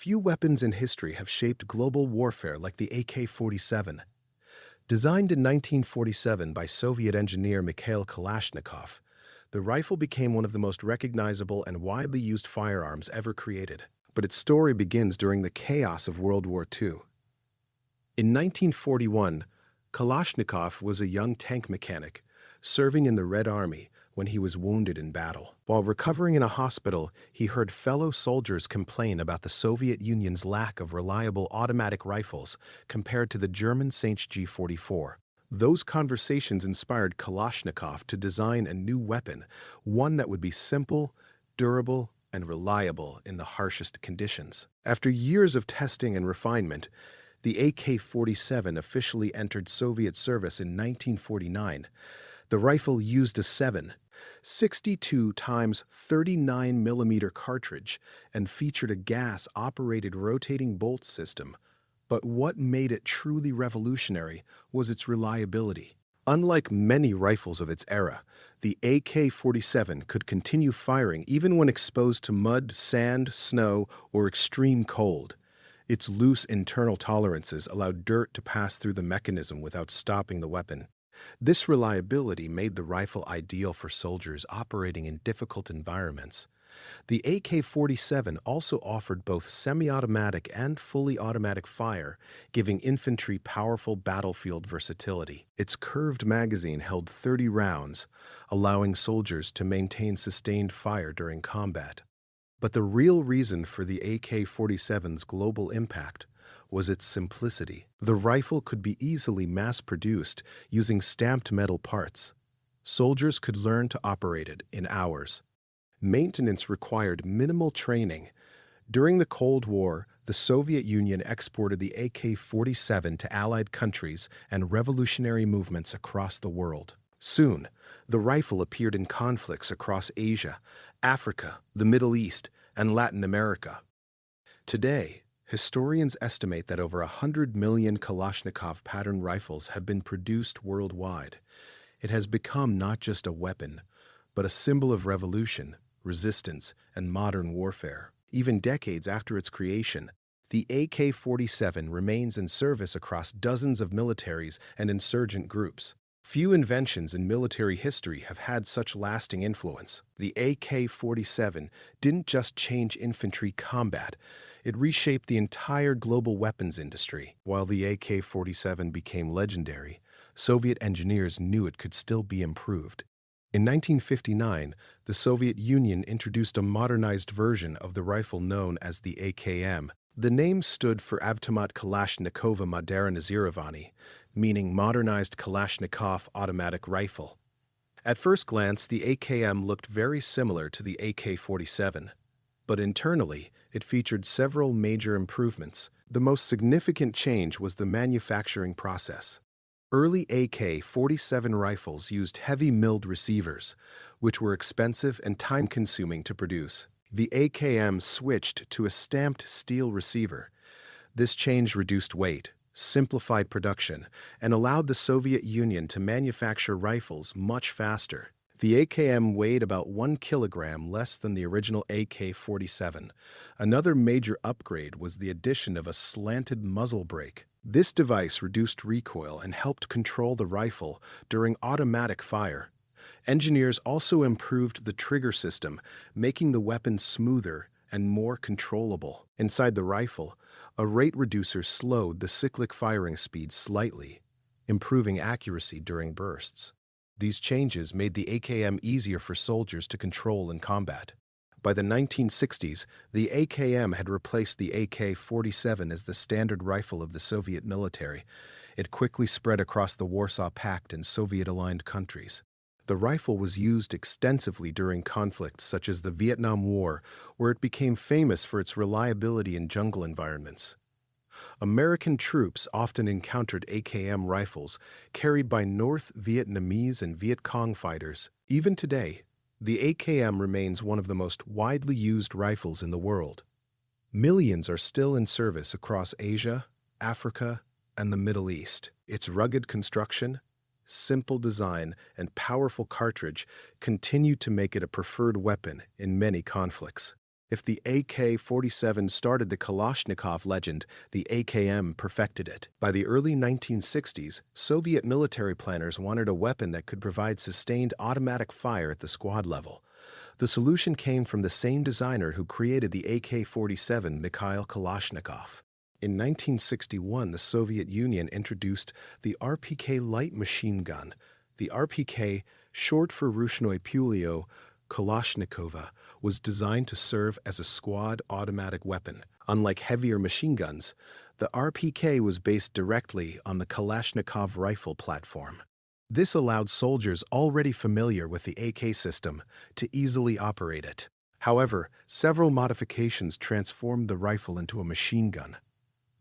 Few weapons in history have shaped global warfare like the AK-47. Designed in 1947 by Soviet engineer Mikhail Kalashnikov, the rifle became one of the most recognizable and widely used firearms ever created. But its story begins during the chaos of World War II. In 1941, Kalashnikov was a young tank mechanic serving in the Red Army when he was wounded in battle. While recovering in a hospital, he heard fellow soldiers complain about the Soviet Union's lack of reliable automatic rifles compared to the German SVCh 44. Those conversations inspired Kalashnikov to design a new weapon, one that would be simple, durable, and reliable in the harshest conditions. After years of testing and refinement, the AK-47 officially entered Soviet service in 1949. The rifle used a 7.62 x 39 mm cartridge and featured a gas-operated rotating bolt system. But what made it truly revolutionary was its reliability. Unlike many rifles of its era, the AK-47 could continue firing even when exposed to mud, sand, snow, or extreme cold. Its loose internal tolerances allowed dirt to pass through the mechanism without stopping the weapon. This reliability made the rifle ideal for soldiers operating in difficult environments. The AK-47 also offered both semi-automatic and fully automatic fire, giving infantry powerful battlefield versatility. Its curved magazine held 30 rounds, allowing soldiers to maintain sustained fire during combat. But the real reason for the AK-47's global impact was its simplicity. The rifle could be easily mass-produced using stamped metal parts. Soldiers could learn to operate it in hours. Maintenance required minimal training. During the Cold War, the Soviet Union exported the AK-47 to Allied countries and revolutionary movements across the world. Soon, the rifle appeared in conflicts across Asia, Africa, the Middle East, and Latin America. Today, historians estimate that over 100 million Kalashnikov pattern rifles have been produced worldwide. It has become not just a weapon, but a symbol of revolution, resistance, and modern warfare. Even decades after its creation, the AK-47 remains in service across dozens of militaries and insurgent groups. Few inventions in military history have had such lasting influence. The AK-47 didn't just change infantry combat, it reshaped the entire global weapons industry. While the AK-47 became legendary, Soviet engineers knew it could still be improved. In 1959, the Soviet Union introduced a modernized version of the rifle known as the AKM. The name stood for Avtomat Kalashnikova Modernizirovanny, meaning Modernized Kalashnikov Automatic Rifle. At first glance, the AKM looked very similar to the AK-47, but internally, it featured several major improvements. The most significant change was the manufacturing process. Early AK-47 rifles used heavy milled receivers, which were expensive and time-consuming to produce. The AKM switched to a stamped steel receiver. This change reduced weight, simplified production, and allowed the Soviet Union to manufacture rifles much faster. The AKM weighed about 1 kilogram less than the original AK-47. Another major upgrade was the addition of a slanted muzzle brake. This device reduced recoil and helped control the rifle during automatic fire. Engineers also improved the trigger system, making the weapon smoother and more controllable. Inside the rifle, a rate reducer slowed the cyclic firing speed slightly, improving accuracy during bursts. These changes made the AKM easier for soldiers to control in combat. By the 1960s, the AKM had replaced the AK-47 as the standard rifle of the Soviet military. It quickly spread across the Warsaw Pact and Soviet-aligned countries. The rifle was used extensively during conflicts such as the Vietnam War, where it became famous for its reliability in jungle environments. American troops often encountered AKM rifles carried by North Vietnamese and Viet Cong fighters. Even today, the AKM remains one of the most widely used rifles in the world. Millions are still in service across Asia, Africa, and the Middle East. Its rugged construction, simple design, and powerful cartridge continue to make it a preferred weapon in many conflicts. If the AK-47 started the Kalashnikov legend, the AKM perfected it. By the early 1960s, Soviet military planners wanted a weapon that could provide sustained automatic fire at the squad level. The solution came from the same designer who created the AK-47, Mikhail Kalashnikov. In 1961, the Soviet Union introduced the RPK light machine gun. The RPK, short for Ruchnoye Pulyo Kalashnikova, was designed to serve as a squad automatic weapon. Unlike heavier machine guns, the RPK was based directly on the Kalashnikov rifle platform. This allowed soldiers already familiar with the AK system to easily operate it. However, several modifications transformed the rifle into a machine gun.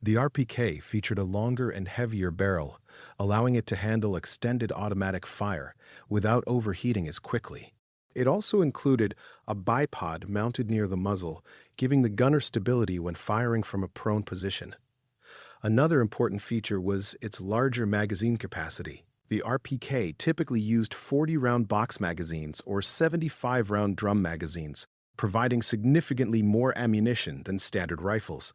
The RPK featured a longer and heavier barrel, allowing it to handle extended automatic fire without overheating as quickly. It also included a bipod mounted near the muzzle, giving the gunner stability when firing from a prone position. Another important feature was its larger magazine capacity. The RPK typically used 40-round box magazines or 75-round drum magazines, providing significantly more ammunition than standard rifles.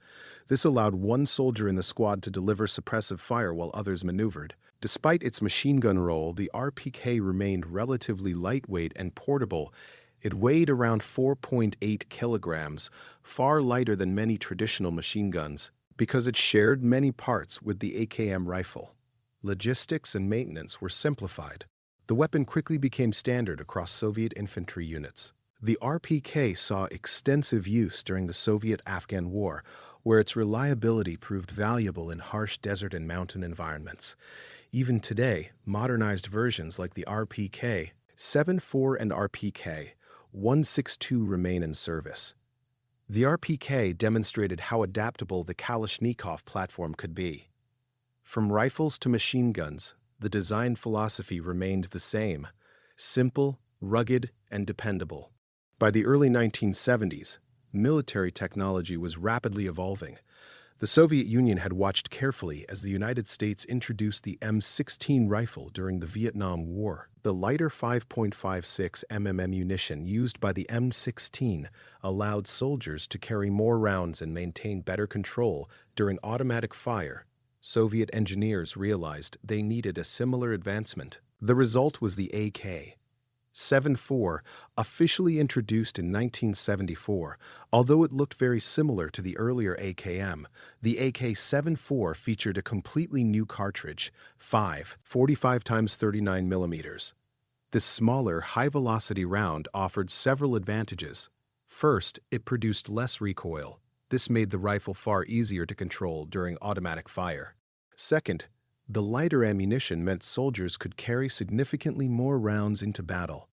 This allowed one soldier in the squad to deliver suppressive fire while others maneuvered. Despite its machine gun role, the RPK remained relatively lightweight and portable. It weighed around 4.8 kilograms, far lighter than many traditional machine guns, because it shared many parts with the AKM rifle. Logistics and maintenance were simplified. The weapon quickly became standard across Soviet infantry units. The RPK saw extensive use during the Soviet-Afghan War, where its reliability proved valuable in harsh desert and mountain environments. Even today, modernized versions like the RPK-74 and RPK-162 remain in service. The RPK demonstrated how adaptable the Kalashnikov platform could be. From rifles to machine guns, the design philosophy remained the same: simple, rugged, and dependable. By the early 1970s, military technology was rapidly evolving. The Soviet Union had watched carefully as the United States introduced the M16 rifle during the Vietnam War. The lighter 5.56 mm ammunition used by the M16 allowed soldiers to carry more rounds and maintain better control during automatic fire. Soviet engineers realized they needed a similar advancement. The result was the AK-74, officially introduced in 1974. Although it looked very similar to the earlier AKM, the AK-74 featured a completely new cartridge, 45x39 millimeters. This smaller, high-velocity round offered several advantages. First, it produced less recoil. This made the rifle far easier to control during automatic fire. Second, the lighter ammunition meant soldiers could carry significantly more rounds into battle.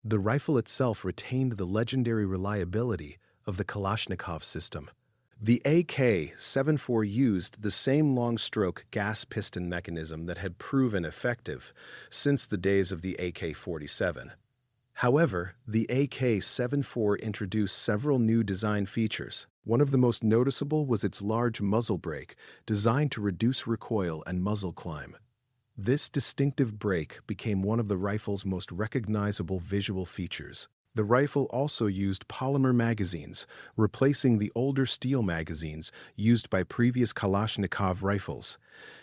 The rifle itself retained the legendary reliability of the Kalashnikov system. The AK-74 used the same long-stroke gas piston mechanism that had proven effective since the days of the AK-47. However, the AK-74 introduced several new design features. One of the most noticeable was its large muzzle brake, designed to reduce recoil and muzzle climb. This distinctive brake became one of the rifle's most recognizable visual features. The rifle also used polymer magazines, replacing the older steel magazines used by previous Kalashnikov rifles.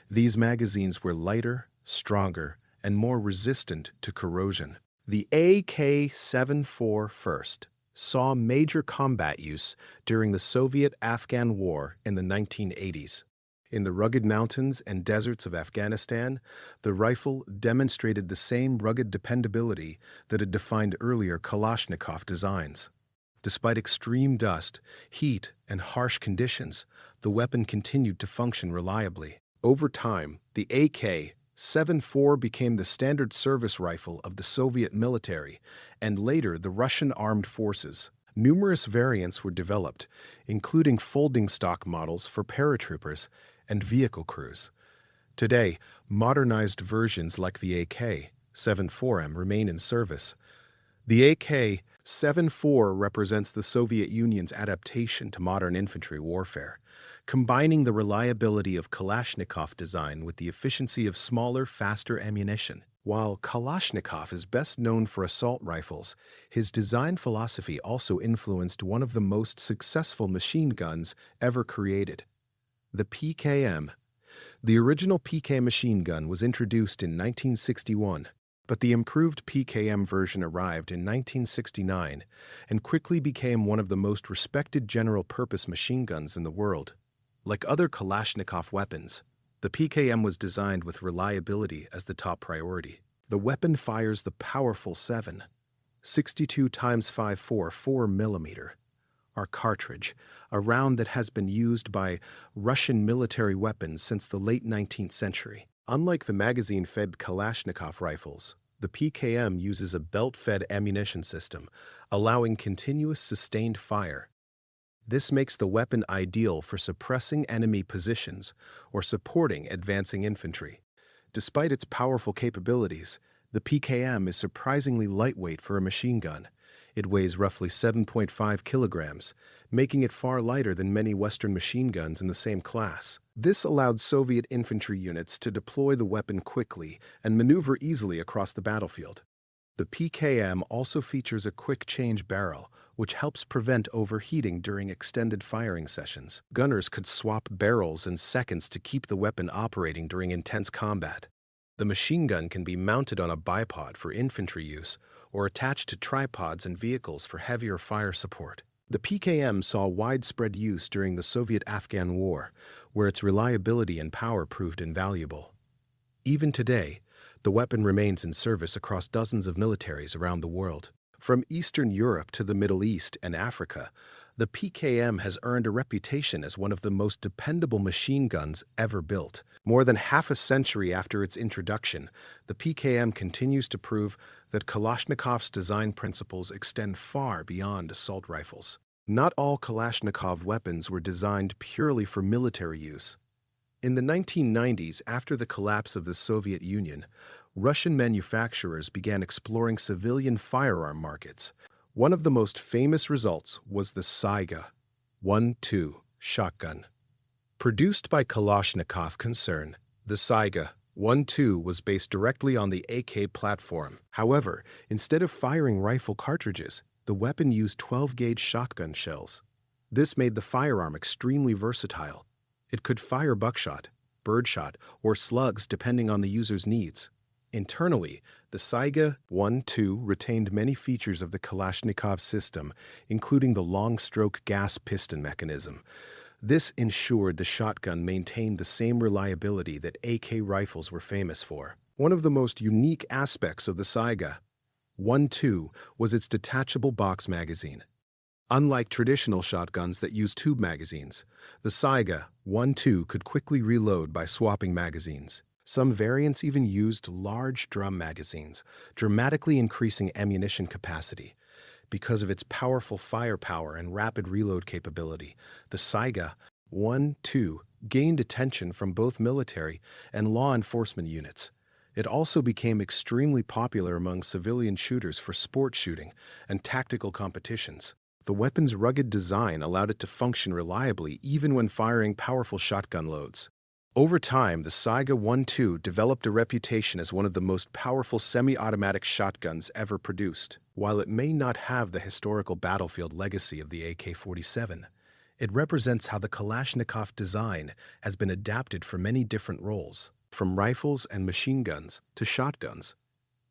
These magazines were lighter, stronger, and more resistant to corrosion. The AK-74 first saw major combat use during the Soviet-Afghan War in the 1980s. In the rugged mountains and deserts of Afghanistan, the rifle demonstrated the same rugged dependability that had defined earlier Kalashnikov designs. Despite extreme dust, heat, and harsh conditions, the weapon continued to function reliably. Over time, the AK-74 became the standard service rifle of the Soviet military and later the Russian armed forces. Numerous variants were developed, including folding stock models for paratroopers and vehicle crews. Today, modernized versions like the AK-74M remain in service. The AK-74 represents the Soviet Union's adaptation to modern infantry warfare, combining the reliability of Kalashnikov design with the efficiency of smaller, faster ammunition. While Kalashnikov is best known for assault rifles, his design philosophy also influenced one of the most successful machine guns ever created, the PKM. The original PK machine gun was introduced in 1961, but the improved PKM version arrived in 1969 and quickly became one of the most respected general-purpose machine guns in the world. Like other Kalashnikov weapons, the PKM was designed with reliability as the top priority. The weapon fires the powerful 7.62 x 5.4 4mm, our cartridge, a round that has been used by Russian military weapons since the late 19th century. Unlike the magazine-fed Kalashnikov rifles, the PKM uses a belt-fed ammunition system, allowing continuous sustained fire. This makes the weapon ideal for suppressing enemy positions or supporting advancing infantry. Despite its powerful capabilities, the PKM is surprisingly lightweight for a machine gun. It weighs roughly 7.5 kilograms, making it far lighter than many Western machine guns in the same class. This allowed Soviet infantry units to deploy the weapon quickly and maneuver easily across the battlefield. The PKM also features a quick-change barrel, which helps prevent overheating during extended firing sessions. Gunners could swap barrels in seconds to keep the weapon operating during intense combat. The machine gun can be mounted on a bipod for infantry use or attached to tripods and vehicles for heavier fire support. The PKM saw widespread use during the Soviet-Afghan War, where its reliability and power proved invaluable. Even today, the weapon remains in service across dozens of militaries around the world. From Eastern Europe to the Middle East and Africa, the PKM has earned a reputation as one of the most dependable machine guns ever built. More than half a century after its introduction, the PKM continues to prove that Kalashnikov's design principles extend far beyond assault rifles. Not all Kalashnikov weapons were designed purely for military use. In the 1990s, after the collapse of the Soviet Union, Russian manufacturers began exploring civilian firearm markets. One of the most famous results was the SVCh shotgun. Produced by Kalashnikov Concern, the SVCh was based directly on the AK platform. However, instead of firing rifle cartridges, the weapon used 12-gauge shotgun shells. This made the firearm extremely versatile. It could fire buckshot, birdshot, or slugs depending on the user's needs. Internally, the SVCh retained many features of the Kalashnikov system, including the long-stroke gas piston mechanism. This ensured the shotgun maintained the same reliability that AK rifles were famous for. One of the most unique aspects of the SVCh was its detachable box magazine. Unlike traditional shotguns that use tube magazines, the SVCh could quickly reload by swapping magazines. Some variants even used large drum magazines, dramatically increasing ammunition capacity. Because of its powerful firepower and rapid reload capability, the SVCh gained attention from both military and law enforcement units. It also became extremely popular among civilian shooters for sport shooting and tactical competitions. The weapon's rugged design allowed it to function reliably even when firing powerful shotgun loads. Over time, the SVCh developed a reputation as one of the most powerful semi-automatic shotguns ever produced. While it may not have the historical battlefield legacy of the AK-47, it represents how the Kalashnikov design has been adapted for many different roles, from rifles and machine guns to shotguns.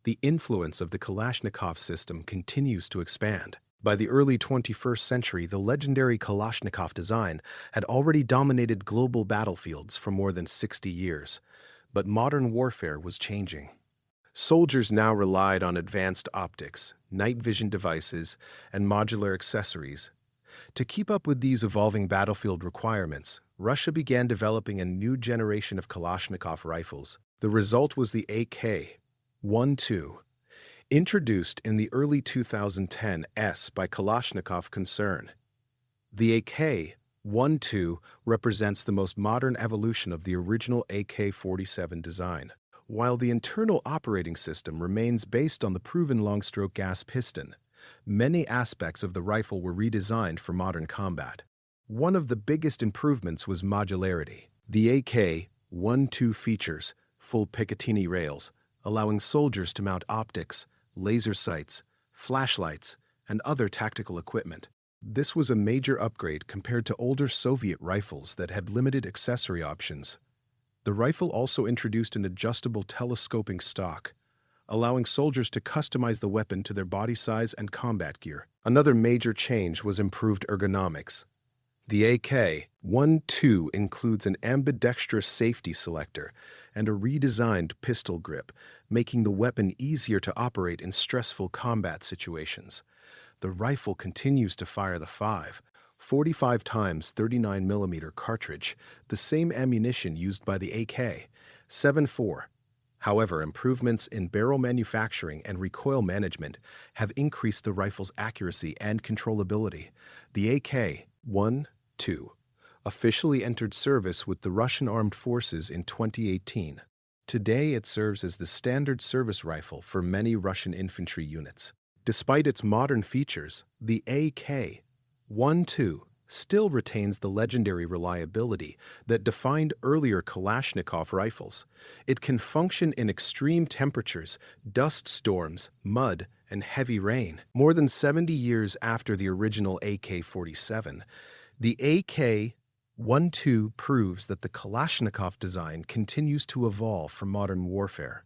The influence of the Kalashnikov system continues to expand. By the early 21st century, the legendary Kalashnikov design had already dominated global battlefields for more than 60 years, but modern warfare was changing. Soldiers now relied on advanced optics, night vision devices, and modular accessories. To keep up with these evolving battlefield requirements, Russia began developing a new generation of Kalashnikov rifles. The result was the AK-12. Introduced in the early 2010s by Kalashnikov Concern. The AK-12 represents the most modern evolution of the original AK-47 design. While the internal operating system remains based on the proven long-stroke gas piston, many aspects of the rifle were redesigned for modern combat. One of the biggest improvements was modularity. The AK-12 features full Picatinny rails, allowing soldiers to mount optics, laser sights, flashlights, and other tactical equipment. This was a major upgrade compared to older Soviet rifles that had limited accessory options. The rifle also introduced an adjustable telescoping stock, allowing soldiers to customize the weapon to their body size and combat gear. Another major change was improved ergonomics. The AK-12 includes an ambidextrous safety selector and a redesigned pistol grip, making the weapon easier to operate in stressful combat situations. The rifle continues to fire the 45 times 39mm cartridge, the same ammunition used by the AK-74. However, improvements in barrel manufacturing and recoil management have increased the rifle's accuracy and controllability. The AK-12 officially entered service with the Russian Armed Forces in 2018. Today, it serves as the standard service rifle for many Russian infantry units. Despite its modern features, the AK-12 still retains the legendary reliability that defined earlier Kalashnikov rifles. It can function in extreme temperatures, dust storms, mud, and heavy rain. More than 70 years after the original AK-47, the AK-12 proves that the Kalashnikov design continues to evolve for modern warfare.